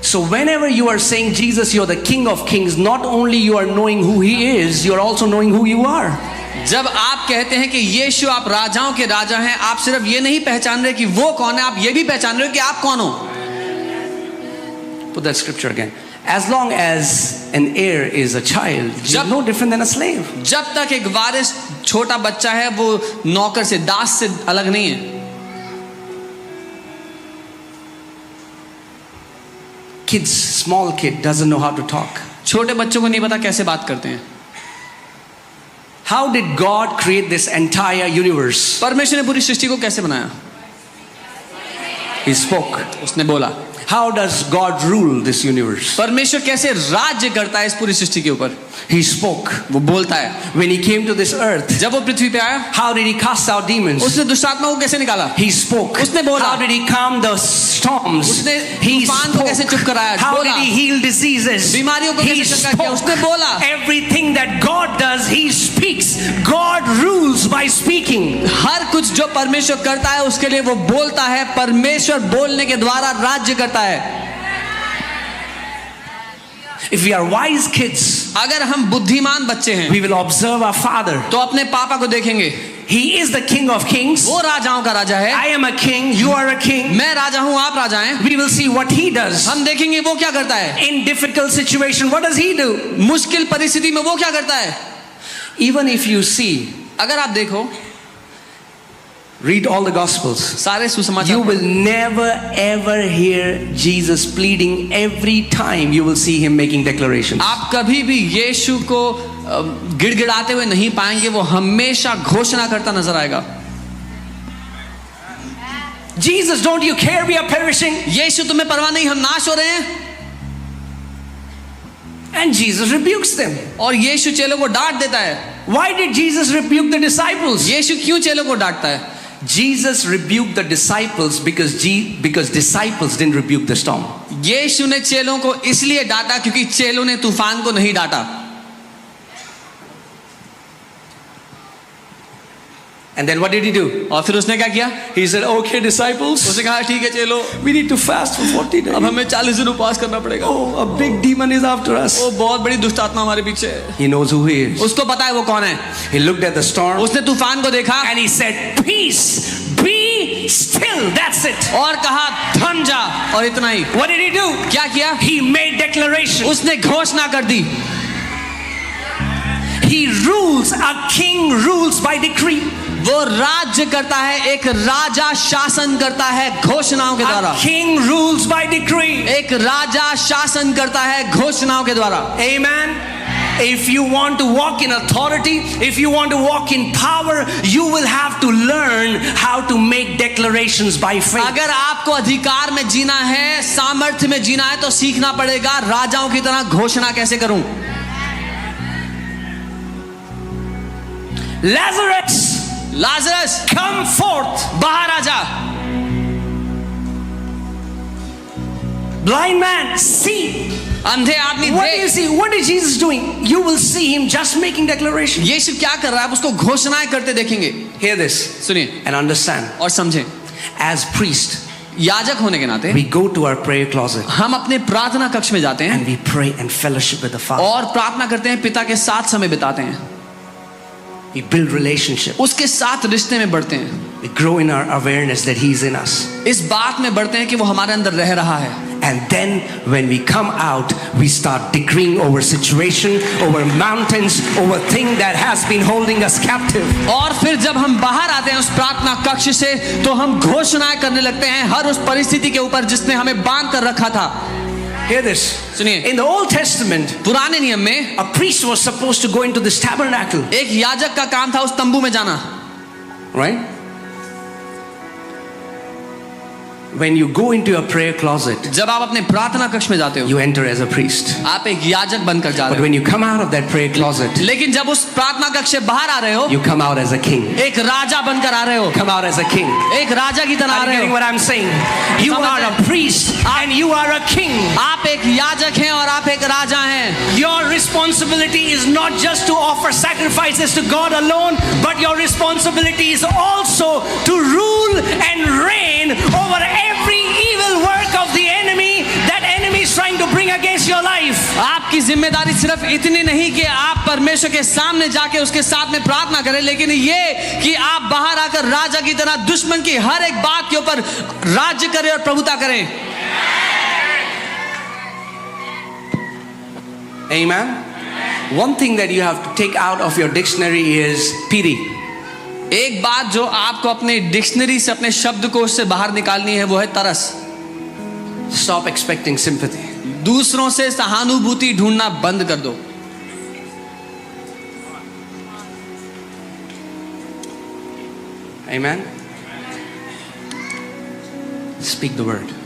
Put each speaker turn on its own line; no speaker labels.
So whenever you are saying Jesus, you're the King of Kings, not only you are knowing who He is, you are also knowing who you are.
जब आप कहते हैं कि यीशु आप राजाओं के राजा हैं, आप सिर्फ ये नहीं पहचान रहे कि वो कौन है, आप ये भी पहचान रहे हो कि आप कौन हो.
Put that scripture again. As long as an heir is a child, he's no different than a slave.
जब तक एक वारिस छोटा बच्चा है, वो नौकर से, दास से अलग नहीं है.
Kids, small kid doesn't know how to talk.
छोटे बच्चों को नहीं पता कैसे बात करते हैं.
How did God create this entire universe?
परमेश्वर ने पूरी सृष्टि को कैसे बनाया?
He spoke.
उसने बोला.
How does God rule this universe?
परमेश्वर कैसे राज्य करता है इस पूरी सृष्टि के ऊपर?
He spoke.
वो बोलता है.
When He came to this earth,
जब वो पृथ्वी पे आया,
how did He cast out demons?
उसने दुष्ट आत्माओं को कैसे निकाला?
He spoke.
उसने बोला.
How did He calm the storms?
उसने
He
तूफान को कैसे चुप कराया?
How
बोला.
did He heal diseases?
बीमारियों को
He
कैसे चंगा किया? उसने
spoke.
बोला.
Everything that God does, He speaks. God rules by speaking.
हर कुछ जो परमेश्वर करता है उसके लिए वो बोलता है. परमेश्वर बोलने के द्वारा राज्य करता है.
If we are wise kids,
अगर हम बुद्धिमान बच्चे हैं,
we will observe our Father.
तो अपने पापा को देखेंगे.
He is the King of Kings.
वो राजाओं का राजा है.
I am a king. You are a king.
मैं राजा हूँ, आप राजा हैं.
We will see what He does.
हम देखेंगे वो क्या करता है.
In difficult situation, what does He do?
मुश्किल परिस्थिति में वो क्या करता है.
Even if you see,
अगर आप देखो,
read all the Gospels,
सारे सुसमाचार,
you will never ever hear Jesus pleading. Every time you will see Him making declarations.
आप कभी भी यीशु को गिड़गिड़ाते हुए नहीं पाएंगे. वो हमेशा घोषणा करता नजर आएगा.
Jesus, don't you care we are perishing?
यीशु तुम्हें परवाह नहीं, हम नाश हो रहे हैं.
And Jesus rebukes them.
और यीशु चेलों को डांट देता है.
Why did Jesus rebuke the disciples?
यीशु क्यों चेलों को डांटता है?
Jesus rebuked the disciples because disciples didn't rebuke the storm.
यीशु ने चेलों को इसलिए डांटा क्योंकि चेलों ने तूफान को नहीं डांटा.
And then what did He do?
और फिर उसने क्या किया?
He said, "Okay, disciples,
उसने कहा ठीक है चेलो,
we need to fast for 40 days.
अब हमें 40 दिन उपवास करना पड़ेगा.
Oh, a big demon is after us."
वो बहुत बड़ी दुष्ट आत्मा हमारे पीछे है.
He knows who He is.
उसको पता है वो कौन है.
He looked at the storm
उसने तूफान को देखा
and He said, "Peace, be still." That's it.
और कहा थम जा. और इतना ही.
What did He do?
क्या किया?
He made declaration.
उसने घोषणा कर दी.
He rules. A king rules by decree.
वो राज्य करता है. एक राजा शासन करता है घोषणाओं के द्वारा.
A king rules by decree.
एक राजा शासन करता है घोषणाओं के द्वारा.
Amen. If you want to walk in authority, if you want to walk in power, you will have to learn how to make declarations by faith.
अगर आपको अधिकार में जीना है, सामर्थ्य में जीना है, तो सीखना पड़ेगा राजाओं की तरह घोषणा कैसे करूं. Lazarus
come forth.
बाहर आ जा.
Blind man, see.
अंधे आदमी
What do you
देख.
see? What is Jesus doing? You will see Him just making declaration.
यीशु क्या कर रहा है, आप उसको घोषणाएं करते देखेंगे.
Hear this
सुनिए
and understand.
और समझें.
As priest,
याजक होने के नाते
we go to our prayer closet
हम अपने प्रार्थना कक्ष में जाते हैं
and we pray and fellowship with the Father.
और प्रार्थना करते हैं, पिता के साथ समय बिताते हैं.
We build relationship.
उसके साथ रिश्ते में बढ़ते हैं.
We grow in our awareness that He is in us.
इस बात में बढ़ते हैं कि वो हमारे अंदर रह रहा है.
And then when we come out, we start decreeing over situation, over mountains, over thing that has been holding us captive.
और फिर जब हम बाहर आते हैं उस प्रार्थना कक्ष से, तो हम घोषणाएं करने लगते हैं हर उस परिस्थिति के ऊपर जिसने हमें बांध कर रखा था.
Hear this.
सुनिए.
In the Old Testament,
पुराने नियम में
a priest was supposed to go into this tabernacle.
एक याजक का काम था उस तंबू में जाना.
Right? When you go into your prayer closet,
जब आप अपने प्रार्थना कक्ष में जाते हो,
you enter as a priest.
आप एक याजक बनकर जा
But
रहे
when you come out of that prayer closet,
हो. लेकिन जब उस प्रार्थना कक्ष से बाहर आ रहे हो,
you come out as a king.
एक राजा बनकर आ रहे हो.
Come out as a king.
एक राजा की तरह आ
Are you
रहे
getting
हो.
what I'm saying? You are a priest and you are a king.
आप एक याजक हैं और आप एक राजा हैं.
Your responsibility is not just to offer sacrifices to God alone, but your responsibility is also to rule and reign over every evil work of the enemy. That enemy is trying
जिम्मेदारी सिर्फ इतनी नहीं कि आप परमेश्वर के सामने जाके उसके साथ में प्रार्थना करें, लेकिन ये कि आप बाहर आकर राजा की तरह दुश्मन की हर एक बात के ऊपर राज्य करें और प्रभुता करें।
Amen. One thing that you have to take out of your dictionary is pity.
एक बात जो आपको अपने डिक्शनरी से, अपने शब्दकोश से बाहर निकालनी है, वो है तरस।
Stop expecting sympathy.
दूसरों से सहानुभूति ढूंढना बंद कर दो।
Amen. Speak the word.